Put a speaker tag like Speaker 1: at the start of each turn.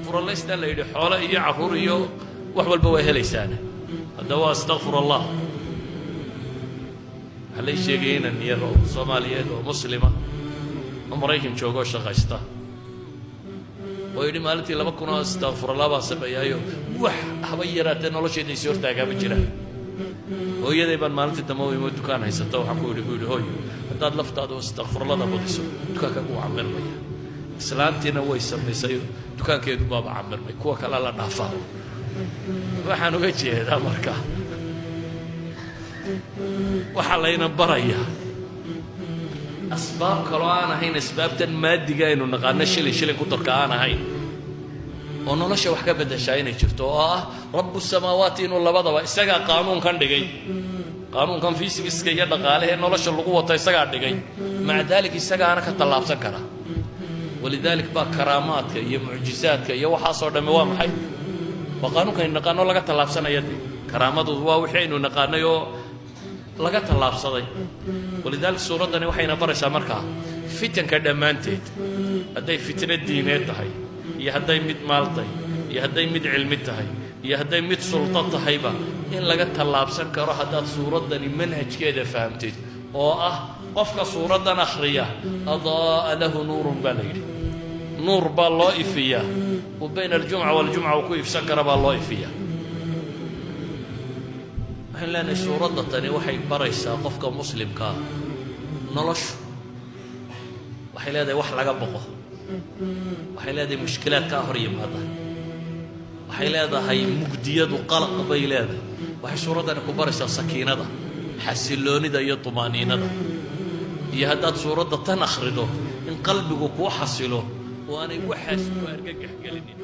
Speaker 1: furalaystaa la yidhi xoolo iyo carruur iyo wax walba waa helaysaana hadda waa astaqfir allah. waxaa lay sheegaya inan yar oo soomaaliyeed oo muslima oo maraykan jooga oo shaqaysta oo yidhi maalintii 2,000 oo astaqfirullah baa sameeyaayo wax haba yaraatee nolosheeda isi hortaagaa ma jiraan. hooyaday baan maalintii dambe u imo dukaan haysata waxaan ku yidhi buu yidhi hooyo haddaad laftaada astaqfirullada badiso dukaanka wuu camirmaya. islaantiina way samaysay dukaankeedu baaba camirmay kuwa kale la dhaafaa. waxaan uga jeedaa marka waxaa layna barayaa asbaab kaloo aan ahayn asbaabtan maadiga aynu naqaano shilin ku darka aan ahayn oo nolosha wax ka beddeshaa inay jirto oo ah rabbu samaawaati inuu labadaba isagaa qaanuunkan dhigay. qaanuunkan fiisigiska iyo dhaqaalehee nolosha lagu wato isagaa dhigay, maca daalik isagaana ka tallaabsan kara. walidaalik baa karaamaadka iyo mucjizaadka iyo waxaasoo dhamme waa maxay? waa qaanuunka aynu naqaano laga tallaabsanaya de. karaamadu waa wixii aynu naqaanay oo laga tallaabsaday. walidaalik suuraddani waxayna baraysaa markaa fitanka dhammaanteed, hadday fitna diineed tahay iyo hadday mid maal tahay iyo hadday mid cilmi tahay iyo hadday mid sulto tahayba in laga tallaabsan karo haddaad suuraddani manhajkeeda fahamtid oo ah qofka suuraddan akhriya adaa'a lahu nuurun baa la yidhi. nuur baa loo ifiyaa oo bayna aljumca waljumca uu ku ifsan kara baa loo ifiyaa. waxaan leenahay suuradda tani waxay baraysaa qofka muslimkaa noloshu waxay leedahay wax laga boqo, waxay leedahay mushkilaad kaa hor yimaada, waxay leedahay mugdiyadu qalaq bay leedahay. waxay suuraddani ku baraysaa sakiinada, xasiloonida iyo tumaaniinada. iyo haddaad suuradda tan akhrido in qalbigu kuu xasilo oo aanay waxaas ku argagax gelinin.